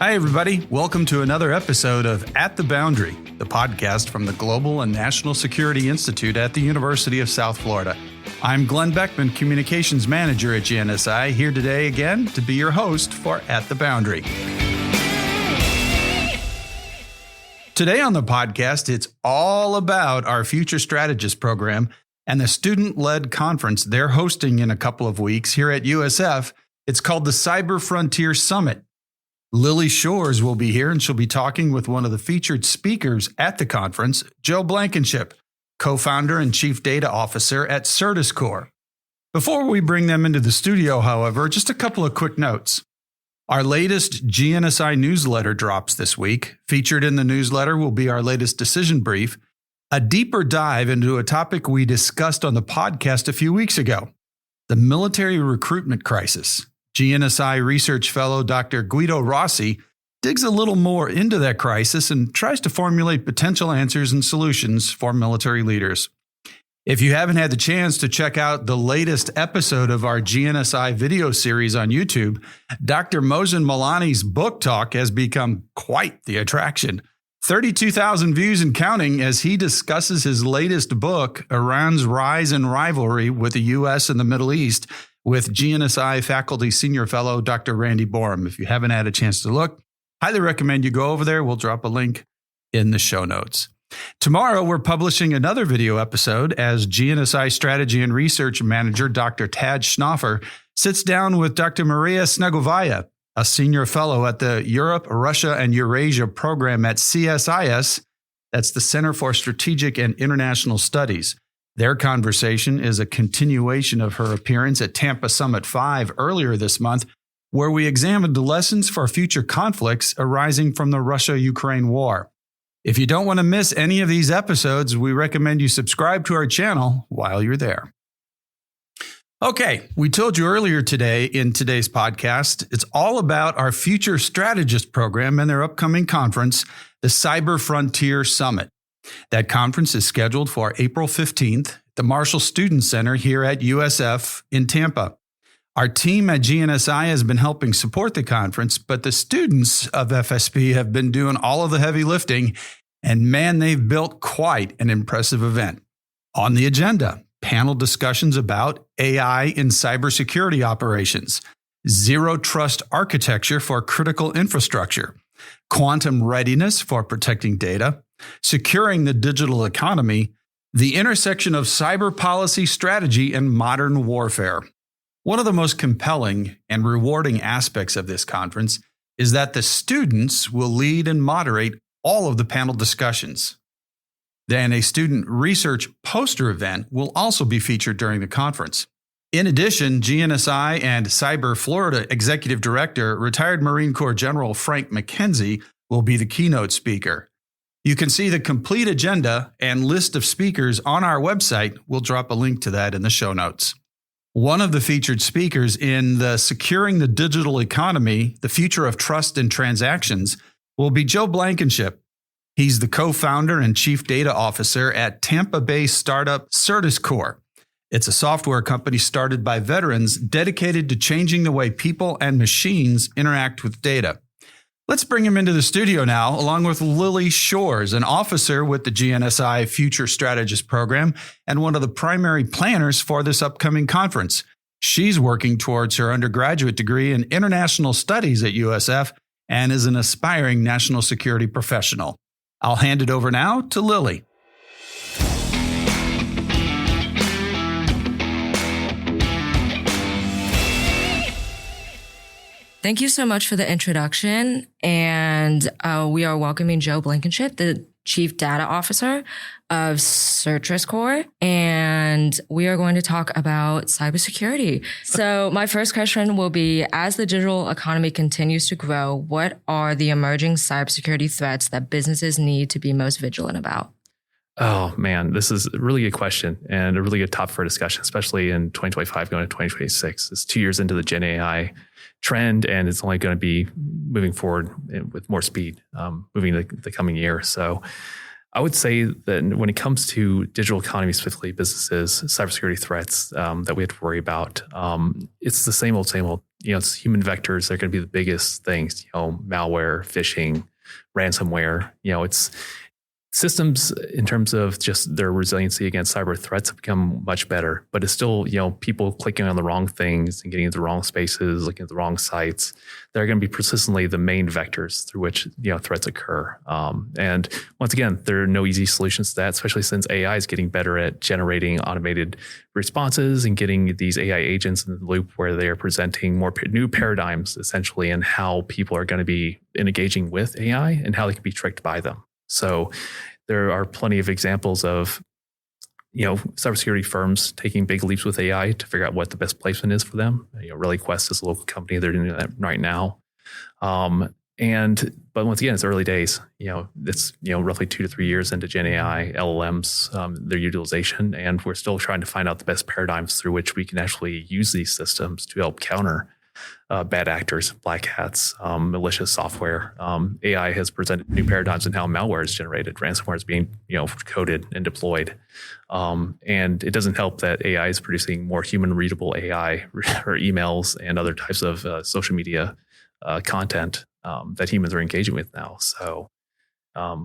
Hi, everybody. Welcome to another episode of At the Boundary, the podcast from the Global and National Security Institute at the University of South Florida. I'm Glenn Beckman, Communications Manager at GNSI, here today again to be your host for At the Boundary. Today on the podcast, it's all about our Future Strategist program and the student-led conference they're hosting in a couple of weeks here at USF. It's called the Cyber Frontier Summit. Lily Shores will be here, and she'll be talking with one of the featured speakers at the conference, Joe Blankenship, co-founder and chief data officer at Certus Core. Before we bring them into the studio, however, just a couple of quick notes. Our latest GNSI newsletter drops this week. Featured in the newsletter will be our latest decision brief, a deeper dive into a topic we discussed on the podcast a few weeks ago, the military recruitment crisis. GNSI research fellow Dr. Guido Rossi digs a little more into that crisis and tries to formulate potential answers and solutions for military leaders. If you haven't had the chance to check out the latest episode of our GNSI video series on YouTube, Dr. Mohsen Milani's book talk has become quite the attraction. 32,000 views and counting as he discusses his latest book, Iran's Rise in Rivalry with the U.S. and the Middle East, with GNSI faculty senior fellow Dr. Randy Borum. If you haven't had a chance to look, highly recommend you go over there. We'll drop a link in the show notes. Tomorrow, we're publishing another video episode as GNSI Strategy and Research Manager Dr. Tad Schnoffer sits down with Dr. Maria Snegovaya, a senior fellow at the Europe, Russia, and Eurasia program at CSIS. That's the Center for Strategic and International Studies. Their conversation is a continuation of her appearance at Tampa Summit 5 earlier this month, where we examined the lessons for future conflicts arising from the Russia-Ukraine war. If you don't want to miss any of these episodes, we recommend you subscribe to our channel while you're there. Okay, we told you earlier today in today's podcast, it's all about our Future Strategist program and their upcoming conference, the Cyber Frontier Summit. That conference is scheduled for April 15th at the Marshall Student Center here at USF in Tampa. Our team at GNSI has been helping support the conference, but the students of FSP have been doing all of the heavy lifting, and man, they've built quite an impressive event. On the agenda, panel discussions about AI in cybersecurity operations, zero trust architecture for critical infrastructure, quantum readiness for protecting data, securing the digital economy, the intersection of cyber policy strategy and modern warfare. One of the most compelling and rewarding aspects of this conference is that the students will lead and moderate all of the panel discussions. Then a student research poster event will also be featured during the conference. In addition, GNSI and Cyber Florida Executive Director, retired Marine Corps General Frank McKenzie, will be the keynote speaker. You can see the complete agenda and list of speakers on our website. We'll drop a link to that in the show notes. One of the featured speakers in the Securing the Digital Economy, the Future of Trust and Transactions, will be Joe Blankenship. He's the co-founder and chief data officer at Tampa-based startup Certus Core. It's a software company started by veterans dedicated to changing the way people and machines interact with data. Let's bring him into the studio now, along with Lily Shores, an officer with the GNSI Future Strategist program and one of the primary planners for this upcoming conference. She's working towards her undergraduate degree in international studies at USF and is an aspiring national security professional. I'll hand it over now to Lily. Thank you so much for the introduction. And we are welcoming Joe Blankenship, the Chief Data Officer of Certus Core. And we are going to talk about cybersecurity. So my first question will be, as the digital economy continues to grow, what are the emerging cybersecurity threats that businesses need to be most vigilant about? Oh, man, this is a really good question and a really good topic for discussion, especially in 2025 going to 2026. It's 2 years into the Gen AI trend, and it's only going to be moving forward with more speed moving the coming year. So I would say that when it comes to digital economy, specifically businesses, cybersecurity threats that we have to worry about, it's the same old, it's human vectors. They're going to be the biggest things, malware, phishing, ransomware. It's systems in terms of just their resiliency against cyber threats have become much better, but it's still, people clicking on the wrong things and getting into the wrong spaces, looking at the wrong sites. They're going to be persistently the main vectors through which, threats occur. And once again, there are no easy solutions to that, especially since AI is getting better at generating automated responses and getting these AI agents in the loop where they are presenting more new paradigms, essentially, in how people are going to be engaging with AI and how they can be tricked by them. So there are plenty of examples of, cybersecurity firms taking big leaps with AI to figure out what the best placement is for them. ReallyQuest is a local company. They're doing that right now. But once again, it's early days. It's, roughly 2 to 3 years into GenAI, LLMs, their utilization. And we're still trying to find out the best paradigms through which we can actually use these systems to help counter bad actors, black hats, malicious software. AI has presented new paradigms in how malware is generated. Ransomware is being, coded and deployed. And it doesn't help that AI is producing more human readable AI or emails and other types of social media content that humans are engaging with now. So I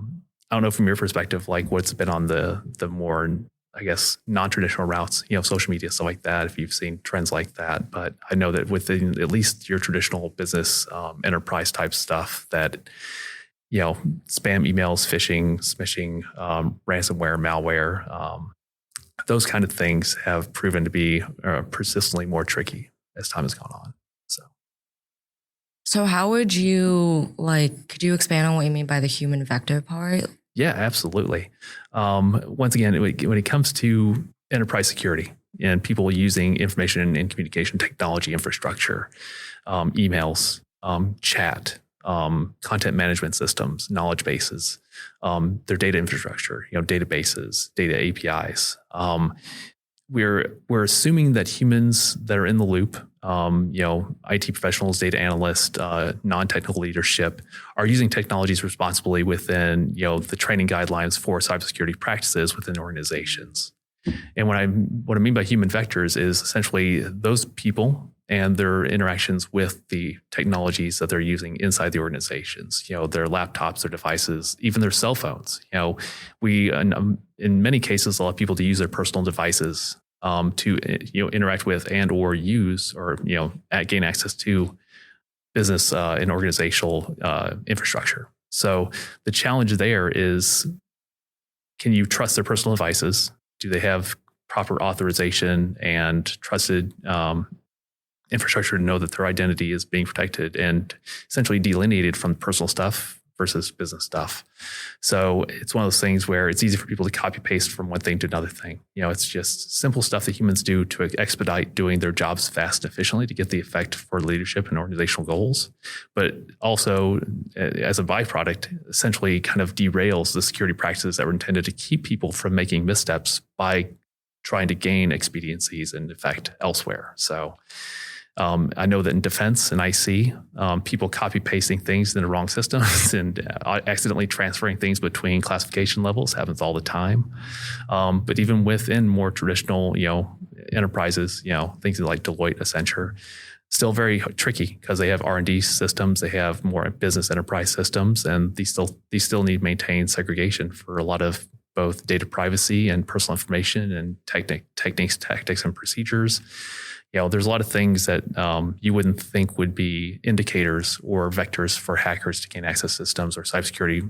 don't know from your perspective, like what's been on the more, I guess, non-traditional routes, social media, stuff like that, if you've seen trends like that. But I know that within at least your traditional business enterprise type stuff that, spam emails, phishing, smishing, ransomware, malware, those kind of things have proven to be persistently more tricky as time has gone on. So how would you, could you expand on what you mean by the human vector part? Yeah, absolutely. Once again, when it comes to enterprise security and people using information and communication technology infrastructure, emails, chat, content management systems, knowledge bases, their data infrastructure, databases, data APIs. We're assuming that humans that are in the loop, IT professionals, data analysts, non-technical leadership are using technologies responsibly within, the training guidelines for cybersecurity practices within organizations. And what I mean by human vectors is essentially those people and their interactions with the technologies that they're using inside the organizations, their laptops, their devices, even their cell phones. We, in many cases, allow people to use their personal devices to interact with and or use or gain access to business and organizational infrastructure. So the challenge there is, can you trust their personal devices? Do they have proper authorization and trusted infrastructure to know that their identity is being protected and essentially delineated from personal stuff versus business stuff? So it's one of those things where it's easy for people to copy paste from one thing to another thing. It's just simple stuff that humans do to expedite doing their jobs fast and efficiently to get the effect for leadership and organizational goals. But also, as a byproduct, essentially kind of derails the security practices that were intended to keep people from making missteps by trying to gain expediencies and effect elsewhere. So I know that in defense and IC, people copy pasting things in the wrong systems and accidentally transferring things between classification levels happens all the time. But even within more traditional, enterprises, things like Deloitte, Accenture, still very tricky because they have R&D systems, they have more business enterprise systems, and these still need to maintain segregation for a lot of both data privacy and personal information and techniques, tactics, and procedures. There's a lot of things that you wouldn't think would be indicators or vectors for hackers to gain access to systems or cybersecurity,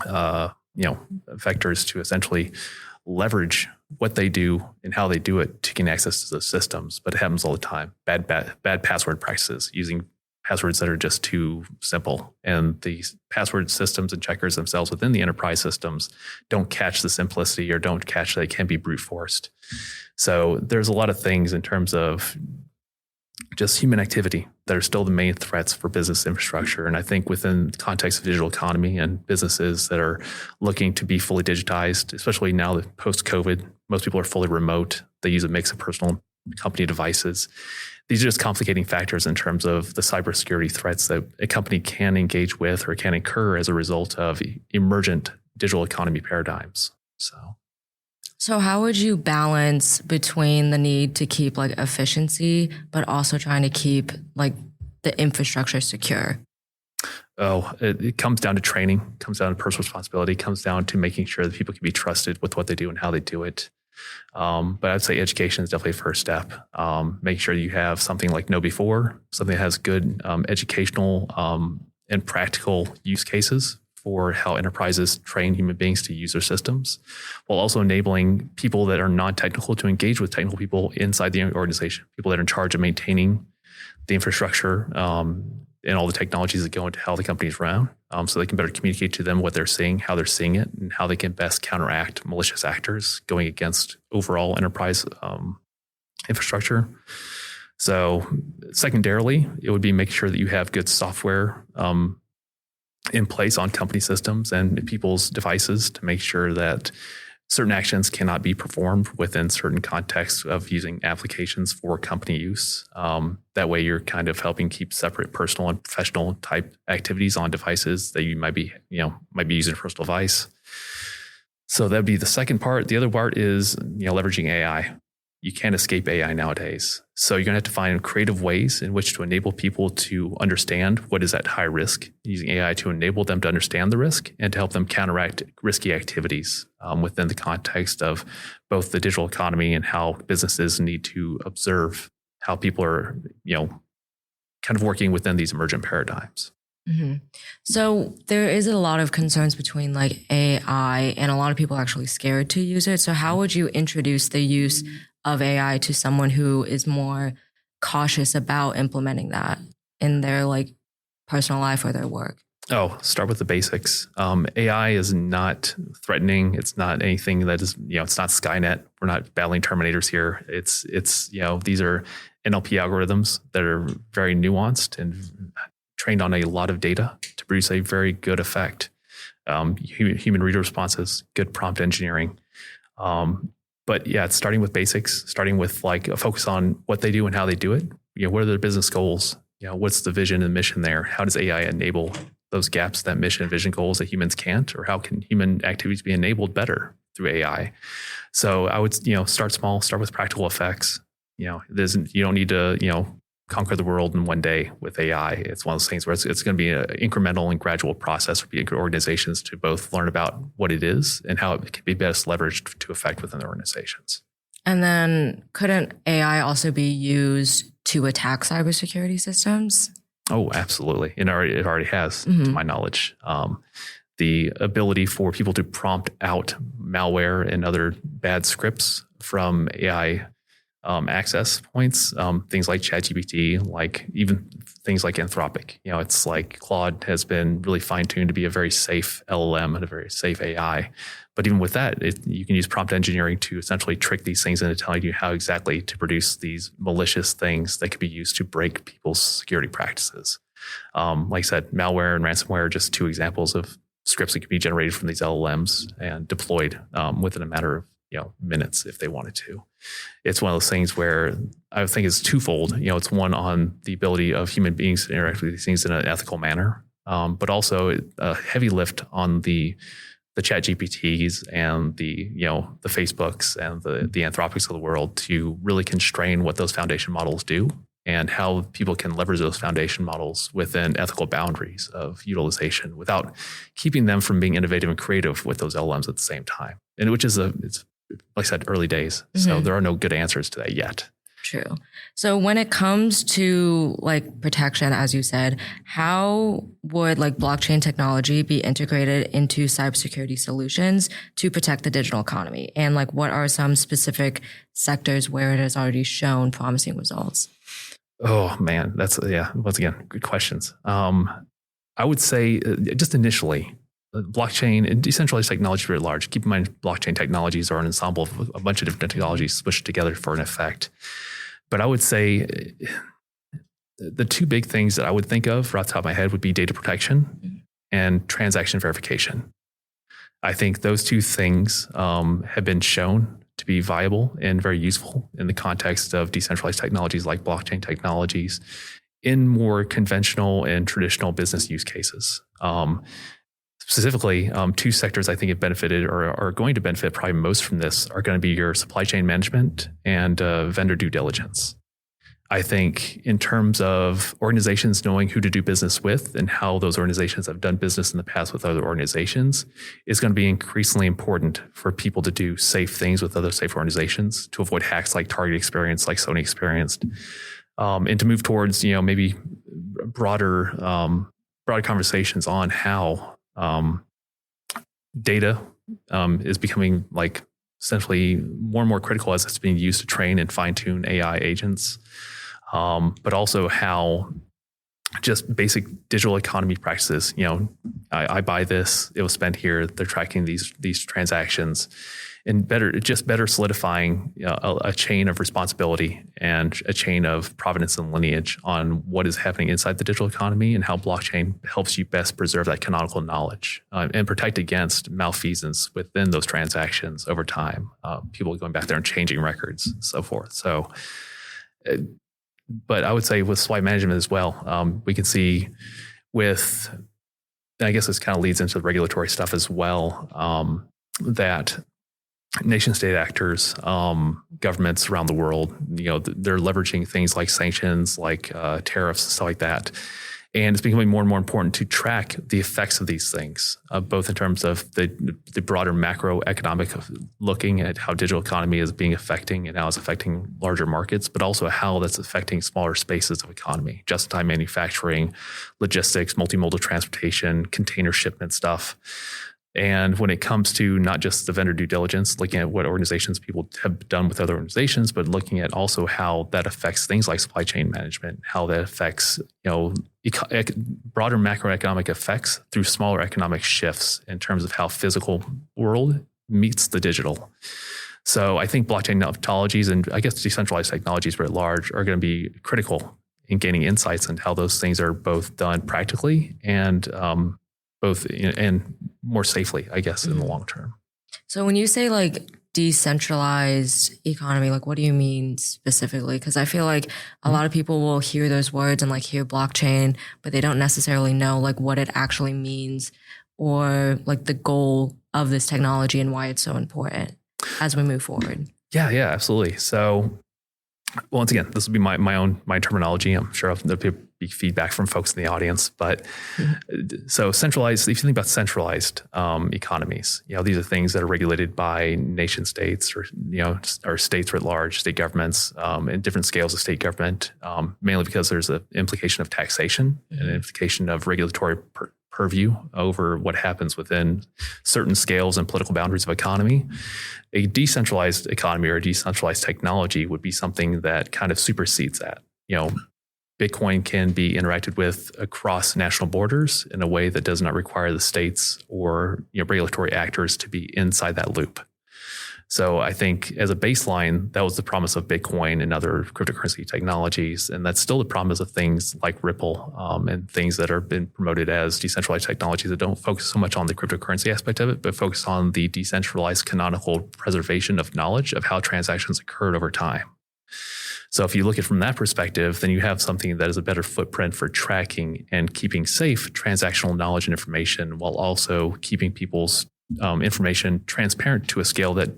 vectors to essentially leverage what they do and how they do it to gain access to those systems. But it happens all the time. Bad password practices, using passwords that are just too simple. And these password systems and checkers themselves within the enterprise systems don't catch the simplicity or don't catch that it can be brute forced. So there's a lot of things in terms of just human activity that are still the main threats for business infrastructure. And I think within the context of digital economy and businesses that are looking to be fully digitized, especially now that post-COVID, most people are fully remote. They use a mix of personal company devices. These are just complicating factors in terms of the cybersecurity threats that a company can engage with or can incur as a result of emergent digital economy paradigms. So, So how would you balance between the need to keep like efficiency, but also trying to keep like the infrastructure secure? Oh, it comes down to training, comes down to personal responsibility, comes down to making sure that people can be trusted with what they do and how they do it. But I'd say education is definitely a first step. Make sure you have something like Know Before, something that has good educational and practical use cases for how enterprises train human beings to use their systems, while also enabling people that are non-technical to engage with technical people inside the organization, people that are in charge of maintaining the infrastructure and all the technologies that go into how the companies run, so they can better communicate to them what they're seeing, how they're seeing it, and how they can best counteract malicious actors going against overall enterprise infrastructure. So secondarily, it would be making sure that you have good software in place on company systems and people's devices to make sure that certain actions cannot be performed within certain contexts of using applications for company use. That way you're kind of helping keep separate personal and professional type activities on devices that you might be using a personal device. So that'd be the second part. The other part is, leveraging AI. You can't escape AI nowadays. So you're going to have to find creative ways in which to enable people to understand what is at high risk, using AI to enable them to understand the risk and to help them counteract risky activities within the context of both the digital economy and how businesses need to observe how people are, kind of working within these emergent paradigms. Mm-hmm. So there is a lot of concerns between like AI, and a lot of people are actually scared to use it. So how would you introduce the use of AI to someone who is more cautious about implementing that in their like personal life or their work? Oh, start with the basics. AI is not threatening. It's not anything that is, it's not Skynet. We're not battling Terminators here. It's these are NLP algorithms that are very nuanced and trained on a lot of data to produce a very good effect. Human reader responses, good prompt engineering. But yeah, it's starting with basics, starting with like a focus on what they do and how they do it. What are their business goals? What's the vision and mission there? How does AI enable those gaps, that mission and vision goals that humans can't? Or how can human activities be enabled better through AI? So I would, start small, start with practical effects. You don't need to, conquer the world in one day with AI. It's one of those things where it's going to be an incremental and gradual process for organizations to both learn about what it is and how it can be best leveraged to effect within their organizations. And then couldn't AI also be used to attack cybersecurity systems? Oh, absolutely. It already has, to my knowledge. The ability for people to prompt out malware and other bad scripts from AI access points, things like ChatGPT, like even things like Anthropic. It's like Claude has been really fine-tuned to be a very safe LLM and a very safe AI. But even with that, you can use prompt engineering to essentially trick these things into telling you how exactly to produce these malicious things that could be used to break people's security practices. Like I said, malware and ransomware are just two examples of scripts that could be generated from these LLMs and deployed within a matter of minutes if they wanted to. It's one of those things where I think it's twofold. It's one on the ability of human beings to interact with these things in an ethical manner, but also a heavy lift on the ChatGPTs and the Facebooks and the Anthropics of the world to really constrain what those foundation models do and how people can leverage those foundation models within ethical boundaries of utilization without keeping them from being innovative and creative with those LLMs at the same time. And which is it's like I said, early days. So there are no good answers to that yet. True. So when it comes to like protection, as you said, how would like blockchain technology be integrated into cybersecurity solutions to protect the digital economy? And like, what are some specific sectors where it has already shown promising results? Oh man, once again, good questions. I would say just initially, blockchain and decentralized technology very large. Keep in mind, blockchain technologies are an ensemble of a bunch of different technologies smushed together for an effect. But I would say the two big things that I would think of right off the top of my head would be data protection and transaction verification. I think those two things have been shown to be viable and very useful in the context of decentralized technologies like blockchain technologies in more conventional and traditional business use cases. specifically, two sectors I think have benefited or are going to benefit probably most from this are going to be your supply chain management and vendor due diligence. I think in terms of organizations knowing who to do business with and how those organizations have done business in the past with other organizations is going to be increasingly important for people to do safe things with other safe organizations, to avoid hacks like Target experienced, like Sony experienced, and to move towards, maybe broader conversations on how data is becoming like essentially more and more critical as it's being used to train and fine tune AI agents. But also how just basic digital economy practices, I buy this, it was spent here, they're tracking these transactions, and better solidifying a chain of responsibility and a chain of provenance and lineage on what is happening inside the digital economy and how blockchain helps you best preserve that canonical knowledge and protect against malfeasance within those transactions over time, people going back there and changing records and so forth. So, but I would say with supply management as well, we can see with, and I guess this kind of leads into the regulatory stuff as well, that nation state actors, governments around the world, they're leveraging things like sanctions, like tariffs and stuff like that. And it's becoming more and more important to track the effects of these things, both in terms of the broader macroeconomic of looking at how digital economy is being affecting and how it's affecting larger markets, but also how that's affecting smaller spaces of economy, just-in-time manufacturing, logistics, multimodal transportation, container shipment stuff. And when it comes to not just the vendor due diligence, looking at what organizations people have done with other organizations, but looking at also how that affects things like supply chain management, how that affects, broader macroeconomic effects through smaller economic shifts in terms of how physical world meets the digital. So I think blockchain methodologies and I guess decentralized technologies writ large are going to be critical in gaining insights into how those things are both done practically and and more safely, I guess, in the long term. So when you say like decentralized economy, like what do you mean specifically? Because I feel like a lot of people will hear those words and like hear blockchain, but they don't necessarily know like what it actually means or like the goal of this technology and why it's so important as we move forward. Yeah, absolutely. So once again, this will be my terminology. I'm sure there'll be feedback from folks in the audience, but so centralized, if you think about centralized economies, these are things that are regulated by nation states or states writ large, state governments, and different scales of state government, mainly because there's an implication of taxation and an implication of regulatory purview over what happens within certain scales and political boundaries of economy. A decentralized economy or a decentralized technology would be something that kind of supersedes that. Bitcoin can be interacted with across national borders in a way that does not require the states or regulatory actors to be inside that loop. So I think as a baseline, that was the promise of Bitcoin and other cryptocurrency technologies. And that's still the promise of things like Ripple and things that are been promoted as decentralized technologies that don't focus so much on the cryptocurrency aspect of it, but focus on the decentralized canonical preservation of knowledge of how transactions occurred over time. So if you look at it from that perspective, then you have something that is a better footprint for tracking and keeping safe transactional knowledge and information while also keeping people's information transparent to a scale that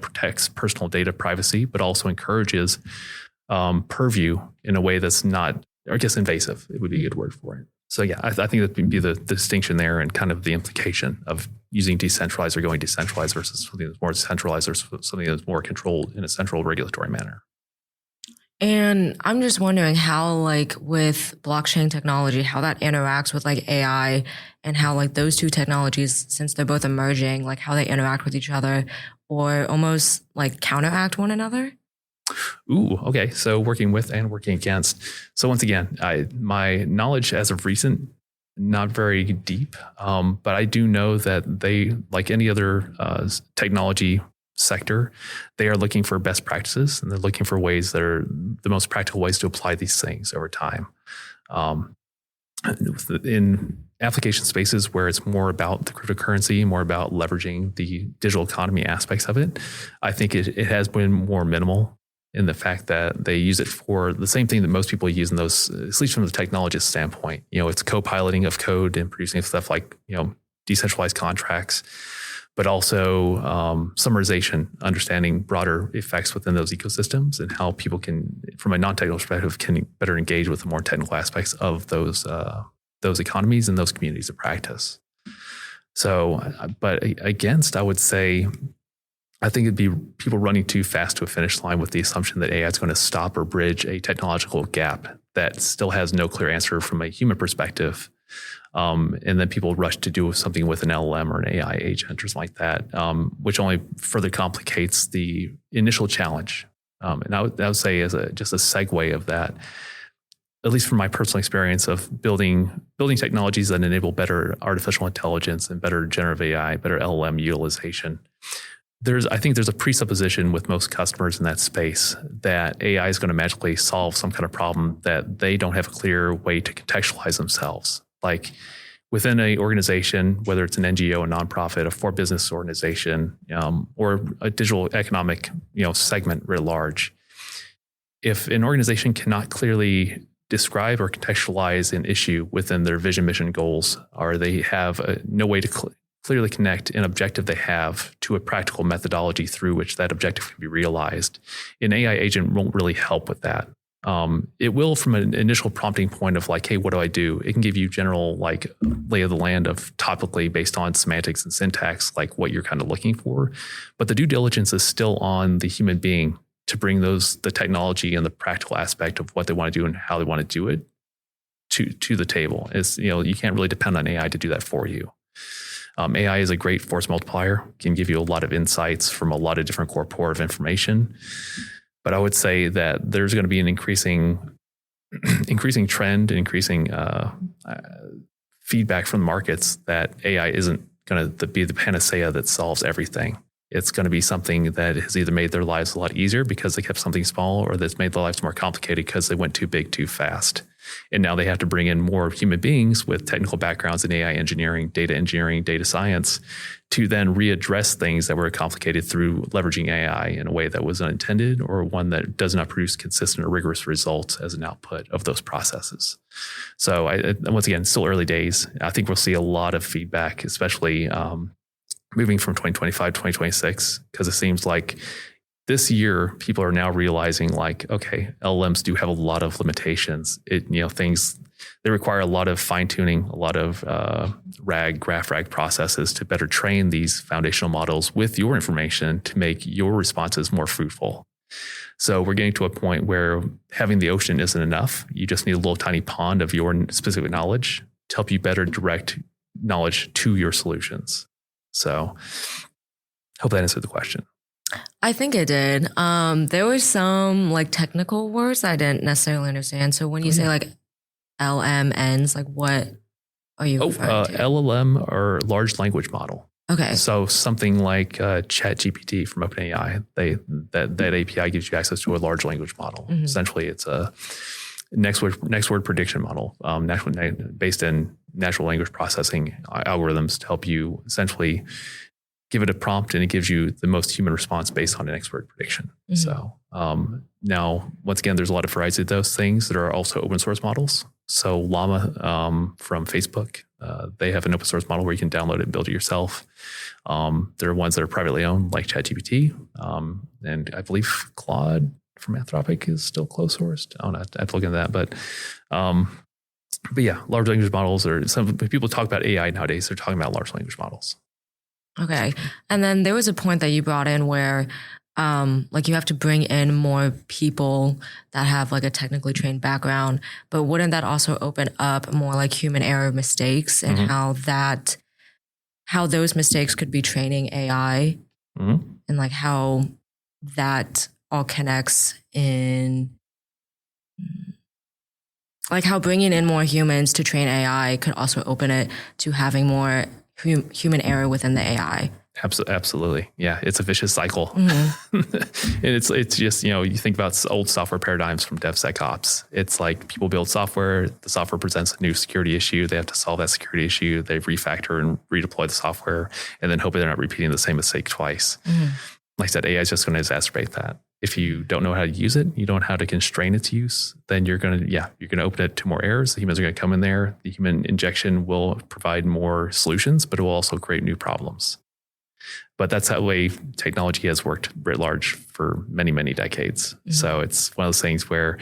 protects personal data privacy, but also encourages purview in a way that's not, or I guess invasive, it would be a good word for it. So yeah, I think that would be the distinction there and kind of the implication of using decentralized or going decentralized versus something that's more centralized or something that's more controlled in a central regulatory manner. And I'm just wondering how, like, with blockchain technology, how that interacts with like AI and how like those two technologies, since they're both emerging, like how they interact with each other or almost like counteract one another. Ooh, okay. So working with and working against. So once again, my knowledge as of recent, not very deep, but I do know that they, like any other technology sector, they are looking for best practices and they're looking for ways that are the most practical ways to apply these things over time. In application spaces where it's more about the cryptocurrency, more about leveraging the digital economy aspects of it, I think it has been more minimal in the fact that they use it for the same thing that most people use in those, at least from the technologist standpoint. It's co-piloting of code and producing stuff like, decentralized contracts, but also summarization, understanding broader effects within those ecosystems and how people can, from a non-technical perspective, can better engage with the more technical aspects of those economies and those communities of practice. So, but against, I would say, I think it'd be people running too fast to a finish line with the assumption that AI is going to stop or bridge a technological gap that still has no clear answer from a human perspective. And then people rush to do something with an LLM or an AI agent or something like that, which only further complicates the initial challenge. And I would say as just a segue of that, at least from my personal experience of building technologies that enable better artificial intelligence and better generative AI, better LLM utilization, I think there's a presupposition with most customers in that space that AI is going to magically solve some kind of problem that they don't have a clear way to contextualize themselves. Like within an organization, whether it's an NGO, a nonprofit, a for-business organization, or a digital economic segment writ large, if an organization cannot clearly describe or contextualize an issue within their vision, mission, goals, or they have no way to clearly connect an objective they have to a practical methodology through which that objective can be realized, an AI agent won't really help with that. It will from an initial prompting point of like, hey, what do I do? It can give you general like lay of the land of topically based on semantics and syntax, like what you're kind of looking for. But the due diligence is still on the human being to bring the technology and the practical aspect of what they want to do and how they want to do it to the table. You can't really depend on AI to do that for you. AI is a great force multiplier, can give you a lot of insights from a lot of different corpora of information. But I would say that there's going to be an increasing trend, increasing feedback from the markets that AI isn't going to be the panacea that solves everything. It's going to be something that has either made their lives a lot easier because they kept something small, or that's made their lives more complicated because they went too big too fast. And now they have to bring in more human beings with technical backgrounds in AI engineering, data science, to then readdress things that were complicated through leveraging AI in a way that was unintended, or one that does not produce consistent or rigorous results as an output of those processes. So once again, still early days. I think we'll see a lot of feedback, especially moving from 2025 to 2026, because it seems like this year people are now realizing like, okay, LLMs do have a lot of limitations. Things, they require a lot of fine tuning, a lot of graph rag processes to better train these foundational models with your information to make your responses more fruitful. So we're getting to a point where having the ocean isn't enough. You just need a little tiny pond of your specific knowledge to help you better direct knowledge to your solutions. So hope that answered the question. I think it did. There were some like technical words I didn't necessarily understand. So when you say like LMNs, like what are you referring to? LLM or large language model. Okay. So something like ChatGPT from OpenAI, that API gives you access to a large language model. Mm-hmm. Essentially, it's a next word prediction model, based in natural language processing algorithms to help you essentially give it a prompt, and it gives you the most human response based on an next word prediction. Mm-hmm. So now, once again, there's a lot of varieties of those things that are also open source models. So Llama from Facebook, they have an open source model where you can download it and build it yourself. There are ones that are privately owned, like ChatGPT, and I believe Claude from Anthropic is still closed sourced. I have to look into that, but yeah, large language models are. Some people talk about AI nowadays. They're talking about large language models. Okay, and then there was a point that you brought in where, like you have to bring in more people that have like a technically trained background, but wouldn't that also open up more like human error mistakes and mm-hmm. how those mistakes could be training AI, mm-hmm. and like how that all connects in, like how bringing in more humans to train AI could also open it to having more human error within the AI. Absolutely. Yeah. It's a vicious cycle. Mm-hmm. And it's just, you think about old software paradigms from DevSecOps. It's like people build software, the software presents a new security issue. They have to solve that security issue. They refactor and redeploy the software and then hope they're not repeating the same mistake twice. Mm-hmm. Like I said, AI is just going to exacerbate that. If you don't know how to use it, you don't know how to constrain its use, then you're going to open it to more errors. The humans are going to come in there. The human injection will provide more solutions, but it will also create new problems. But that's how way technology has worked writ large for many, many decades. Mm-hmm. So it's one of those things where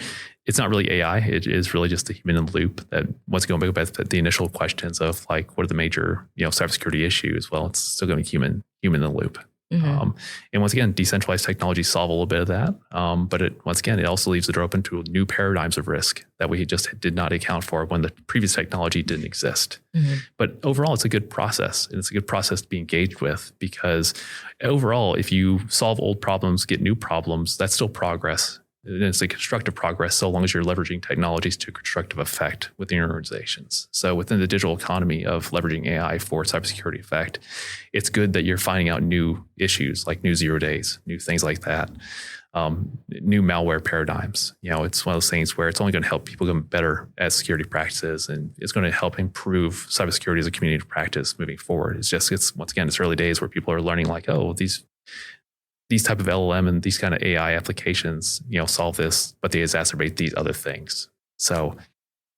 it's not really AI. It is really just the human in the loop that once going back to the initial questions of like, what are the major, cybersecurity issues? Well, it's still going to be human in the loop. Mm-hmm. And once again, decentralized technologies solve a little bit of that. But it also leaves the door open to new paradigms of risk that we just did not account for when the previous technology didn't exist. Mm-hmm. But overall, it's a good process, and it's a good process to be engaged with, because overall, if you solve old problems, get new problems, that's still progress. And it's a constructive progress so long as you're leveraging technologies to constructive effect within your organizations. So within the digital economy of leveraging AI for cybersecurity effect, it's good that you're finding out new issues like new 0 days, new things like that, new malware paradigms. It's one of those things where it's only going to help people become better at security practices, and it's going to help improve cybersecurity as a community practice moving forward. It's once again, it's early days where people are learning like, oh, these type of LLM and these kind of AI applications, solve this, but they exacerbate these other things. So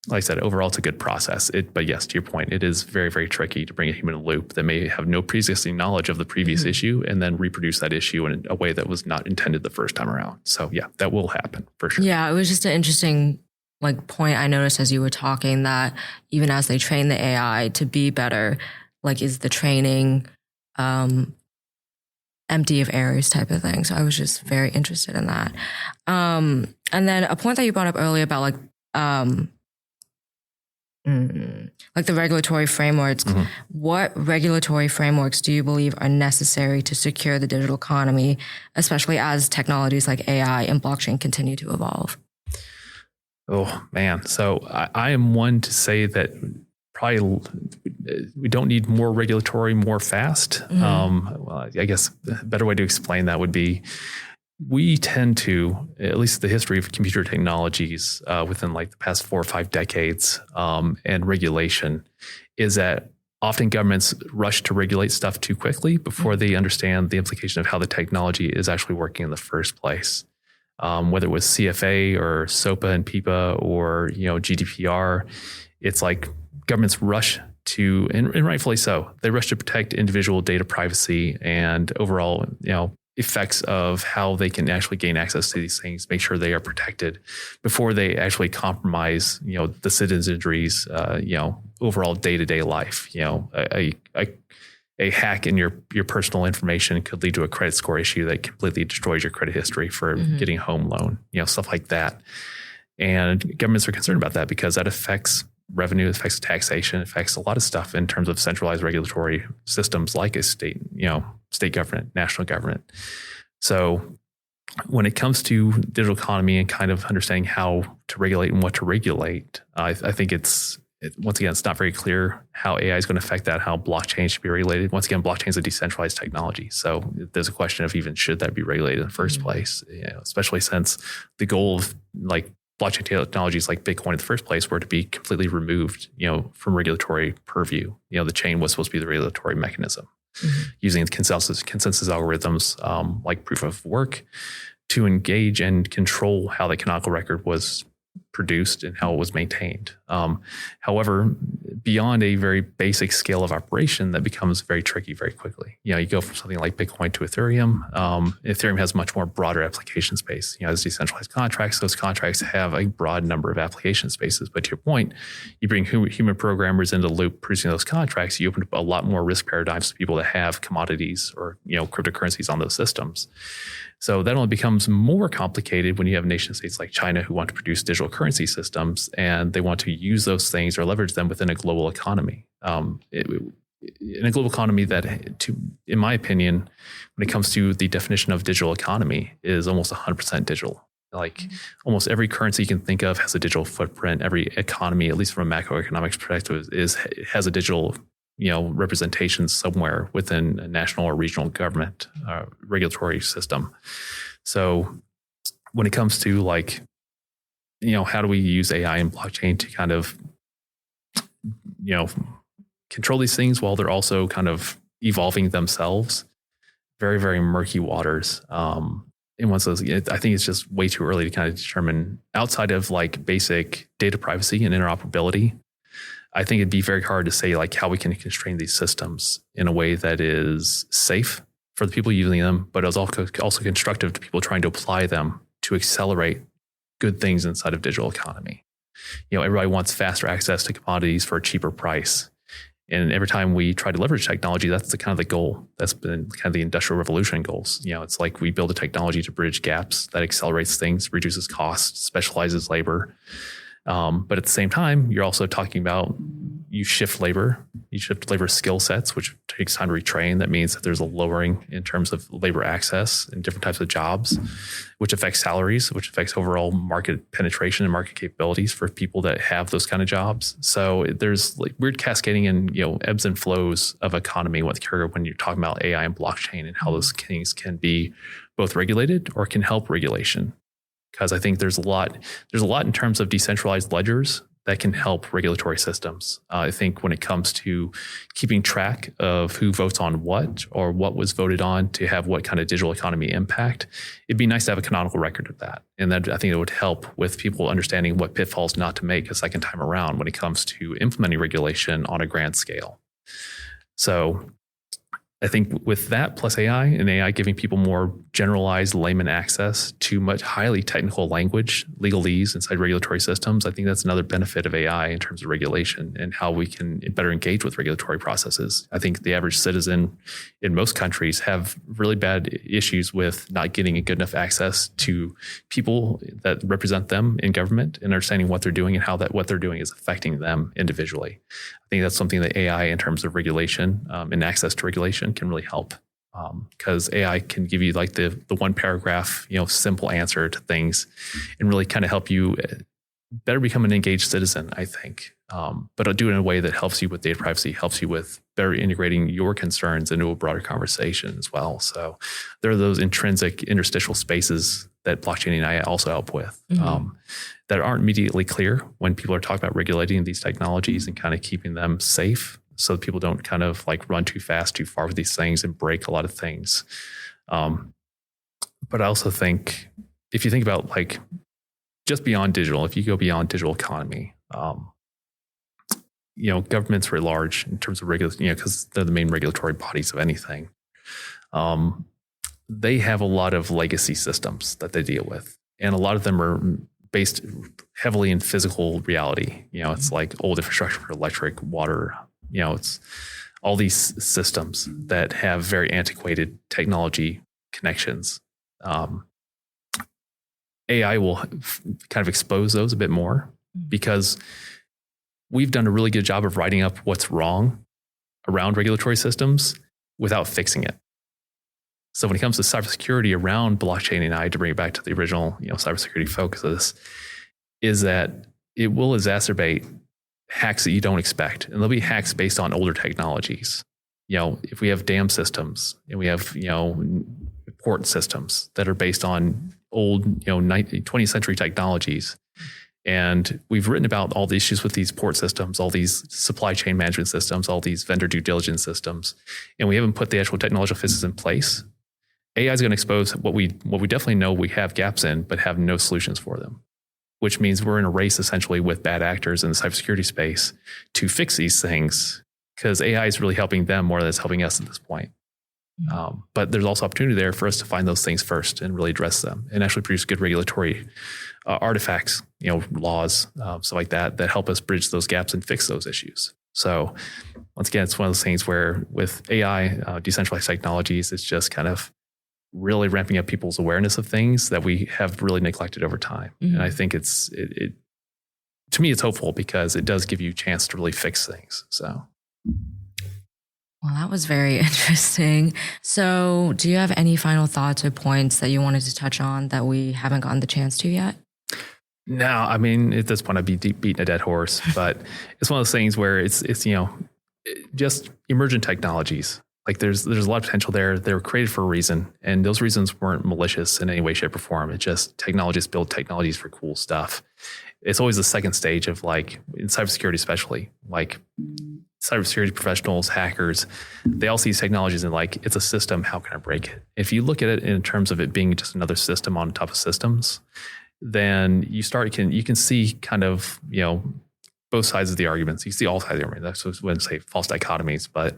like I said, overall, it's a good process. But yes, to your point, it is very, very tricky to bring a human in a loop that may have no pre-existing knowledge of the previous mm-hmm. issue and then reproduce that issue in a way that was not intended the first time around. So yeah, that will happen for sure. Yeah, it was just an interesting point I noticed as you were talking, that even as they train the AI to be better, is the training empty of errors type of thing. So I was just very interested in that. And then a point that you brought up earlier about the regulatory frameworks. Mm-hmm. What regulatory frameworks do you believe are necessary to secure the digital economy, especially as technologies like AI and blockchain continue to evolve? Oh man. So I am one to say that probably we don't need more regulatory more fast. Mm-hmm. Well, I guess a better way to explain that would be, we tend to, at least the history of computer technologies within the past 4 or 5 decades and regulation, is that often governments rush to regulate stuff too quickly before they understand the implication of how the technology is actually working in the first place. Whether it was CFA or SOPA and PIPA or GDPR, it's like governments rush to, and rightfully so, they rush to protect individual data privacy and overall, effects of how they can actually gain access to these things, make sure they are protected before they actually compromise, the citizenry's, overall day-to-day life. A hack in your personal information could lead to a credit score issue that completely destroys your credit history for mm-hmm. getting a home loan, stuff like that. And governments are concerned about that because that affects revenue, affects taxation, affects a lot of stuff in terms of centralized regulatory systems like a state government, national government. So when it comes to digital economy and kind of understanding how to regulate and what to regulate, I think once again, it's not very clear how AI is going to affect that, how blockchain should be regulated. Once again, blockchain is a decentralized technology. So there's a question of even should that be regulated in the first mm-hmm. place, especially since the goal of blockchain technologies like Bitcoin in the first place were to be completely removed, from regulatory purview. The chain was supposed to be the regulatory mechanism, mm-hmm. using consensus algorithms like proof of work to engage and control how the canonical record was produced and how it was maintained. However, beyond a very basic scale of operation, that becomes very tricky very quickly. You go from something like Bitcoin to Ethereum. Ethereum has much more broader application space. As decentralized contracts, those contracts have a broad number of application spaces. But to your point, you bring human programmers into the loop producing those contracts, you open up a lot more risk paradigms to people that have commodities or cryptocurrencies on those systems. So that only becomes more complicated when you have nation states like China who want to produce digital currency systems and they want to use those things or leverage them within a global economy. In a global economy that, in my opinion, when it comes to the definition of digital economy, is almost 100% digital. Almost every currency you can think of has a digital footprint. Every economy, at least from a macroeconomics perspective, has a digital representation somewhere within a national or regional government regulatory system. So when it comes to how do we use AI and blockchain to kind of, control these things while they're also kind of evolving themselves, very, very murky waters. in one of those, I think it's just way too early to kind of determine outside of like basic data privacy and interoperability. I think it'd be very hard to say like how we can constrain these systems in a way that is safe for the people using them, but is also constructive to people trying to apply them to accelerate good things inside of digital economy. Everybody wants faster access to commodities for a cheaper price. And every time we try to leverage technology, that's the kind of the goal. That's been kind of the industrial revolution goals. It's like we build a technology to bridge gaps that accelerates things, reduces costs, specializes labor. But at the same time, you're also talking about you shift labor skill sets, which takes time to retrain. That means that there's a lowering in terms of labor access in different types of jobs, which affects salaries, which affects overall market penetration and market capabilities for people that have those kind of jobs. So there's like weird cascading and ebbs and flows of economy when you're talking about AI and blockchain and how those things can be both regulated or can help regulation. Because I think there's a lot in terms of decentralized ledgers that can help regulatory systems. I think when it comes to keeping track of who votes on what or what was voted on to have what kind of digital economy impact, it'd be nice to have a canonical record of that. And that I think it would help with people understanding what pitfalls not to make a second time around when it comes to implementing regulation on a grand scale. So I think with that plus AI and AI giving people more generalized layman access to much highly technical language, legalese inside regulatory systems, I think that's another benefit of AI in terms of regulation and how we can better engage with regulatory processes. I think the average citizen in most countries have really bad issues with not getting a good enough access to people that represent them in government and understanding what they're doing and how what they're doing is affecting them individually. I think that's something that AI in terms of regulation and access to regulation can really help, because AI can give you like the one paragraph, simple answer to things and really kind of help you better become an engaged citizen, I think. But I'll do it in a way that helps you with data privacy, helps you with better integrating your concerns into a broader conversation as well. So there are those intrinsic interstitial spaces that blockchain and AI also help with, that aren't immediately clear when people are talking about regulating these technologies and kind of keeping them safe so that people don't kind of like run too fast, too far with these things and break a lot of things. But I also think if you think about like just beyond digital, if you go beyond digital economy, governments were large in terms of because they're the main regulatory bodies of anything. They have a lot of legacy systems that they deal with, and a lot of them are based heavily in physical reality. It's like old infrastructure for electric, water. It's all these systems that have very antiquated technology connections. AI will kind of expose those a bit more because we've done a really good job of writing up what's wrong around regulatory systems without fixing it. So when it comes to cybersecurity around blockchain and AI, to bring it back to the original, cybersecurity focus of this, is that it will exacerbate hacks that you don't expect. And there'll be hacks based on older technologies. If we have dam systems and we have, port systems that are based on old, 20th century technologies. And we've written about all the issues with these port systems, all these supply chain management systems, all these vendor due diligence systems, and we haven't put the actual technological fixes in place. AI is going to expose what we definitely know we have gaps in, but have no solutions for them, which means we're in a race essentially with bad actors in the cybersecurity space to fix these things, because AI is really helping them more than it's helping us at this point. But there's also opportunity there for us to find those things first and really address them and actually produce good regulatory artifacts, laws, stuff like that help us bridge those gaps and fix those issues. So once again, it's one of those things where with AI, decentralized technologies, it's just kind of really ramping up people's awareness of things that we have really neglected over time. And I think it to me, it's hopeful because it does give you a chance to really fix things. So. Well, that was very interesting. So do you have any final thoughts or points that you wanted to touch on that we haven't gotten the chance to yet? No, I mean, at this point, I'd be beating a dead horse, but it's one of those things where it's just emergent technologies. Like there's a lot of potential there. They were created for a reason, and those reasons weren't malicious in any way, shape, or form. It's just technologists build technologies for cool stuff. It's always the second stage of like in cybersecurity, especially like cybersecurity professionals, hackers, they all see these technologies and like, it's a system. How can I break it? If you look at it in terms of it being just another system on top of systems, then you can see kind of, both sides of the arguments. You see all sides of the arguments. That's when I say false dichotomies, but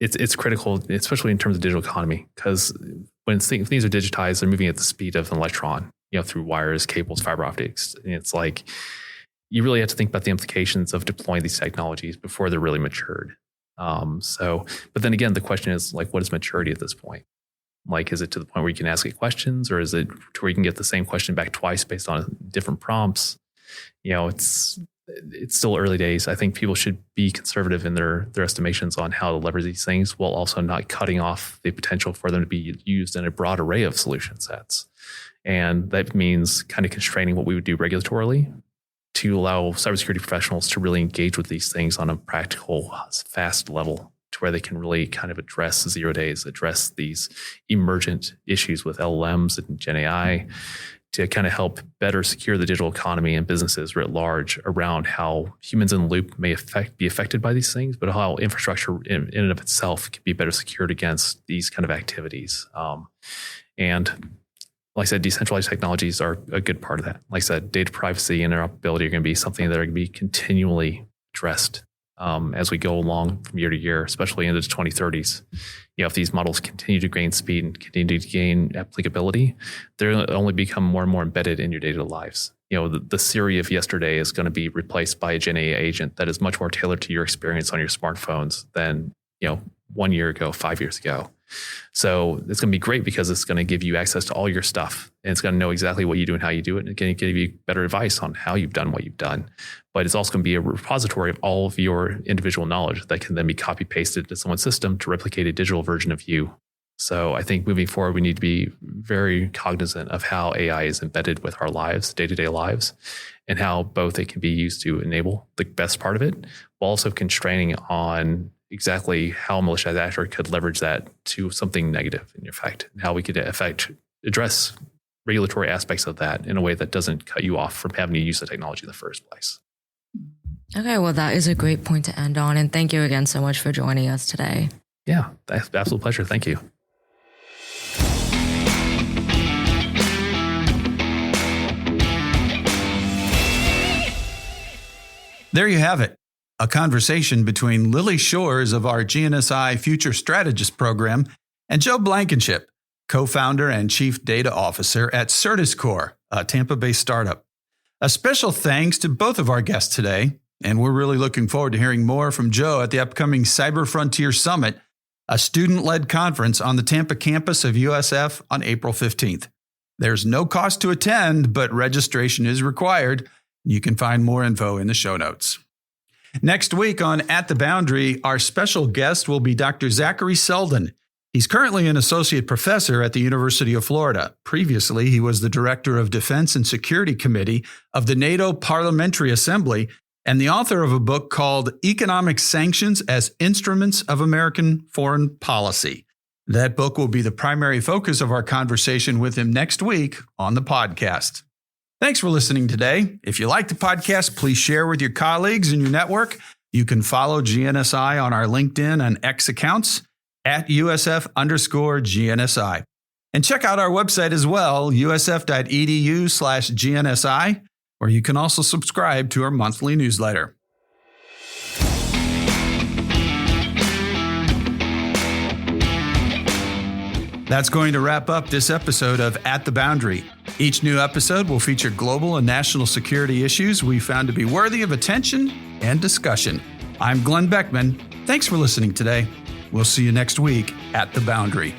it's critical, especially in terms of digital economy, because when things are digitized, they're moving at the speed of an electron, through wires, cables, fiber optics. And it's like, you really have to think about the implications of deploying these technologies before they're really matured. But then again, the question is like, what is maturity at this point? Like, is it to the point where you can ask it questions, or is it to where you can get the same question back twice based on different prompts? It's still early days. I think people should be conservative in their estimations on how to leverage these things, while also not cutting off the potential for them to be used in a broad array of solution sets. And that means kind of constraining what we would do regulatorily to allow cybersecurity professionals to really engage with these things on a practical, fast level, to where they can really kind of address 0 days, address these emergent issues with LLMs and GenAI, to kind of help better secure the digital economy and businesses writ large around how humans in the loop may be affected by these things, but how infrastructure in and of itself can be better secured against these kind of activities. And like I said, decentralized technologies are a good part of that. Like I said, data privacy and interoperability are going to be something that are going to be continually addressed as we go along from year to year, especially into the 2030s. If these models continue to gain speed and continue to gain applicability, they'll only become more and more embedded in your day-to-day lives. The Siri of yesterday is going to be replaced by a GenAI agent that is much more tailored to your experience on your smartphones than 1 year ago, 5 years ago. So it's going to be great because it's going to give you access to all your stuff, and it's going to know exactly what you do and how you do it. And it's going to give you better advice on how you've done what you've done. But it's also going to be a repository of all of your individual knowledge that can then be copy pasted to someone's system to replicate a digital version of you. So I think moving forward, we need to be very cognizant of how AI is embedded with our lives, day-to-day lives, and how both it can be used to enable the best part of it, while also constraining on exactly how a malicious actor could leverage that to something negative in effect, and how we could address regulatory aspects of that in a way that doesn't cut you off from having to use the technology in the first place. Okay, well, that is a great point to end on. And thank you again so much for joining us today. Yeah, that's an absolute pleasure. Thank you. There you have it. A conversation between Lily Shores of our GNSI Future Strategist program and Joe Blankenship, co-founder and chief data officer at Certus Core, a Tampa-based startup. A special thanks to both of our guests today, and we're really looking forward to hearing more from Joe at the upcoming Cyber Frontier Summit, a student-led conference on the Tampa campus of USF on April 15th. There's no cost to attend, but registration is required. You can find more info in the show notes. Next week on At the Boundary, our special guest will be Dr. Zachary Selden. He's currently an associate professor at the University of Florida. Previously, he was the director of Defense and Security Committee of the NATO Parliamentary Assembly and the author of a book called Economic Sanctions as Instruments of American Foreign Policy. That book will be the primary focus of our conversation with him next week on the podcast. Thanks for listening today. If you like the podcast, please share with your colleagues in your network. You can follow GNSI on our LinkedIn and X accounts at USF_GNSI. And check out our website as well, usf.edu/GNSI, where you can also subscribe to our monthly newsletter. That's going to wrap up this episode of At the Boundary. Each new episode will feature global and national security issues we found to be worthy of attention and discussion. I'm Glenn Beckman. Thanks for listening today. We'll see you next week at the Boundary.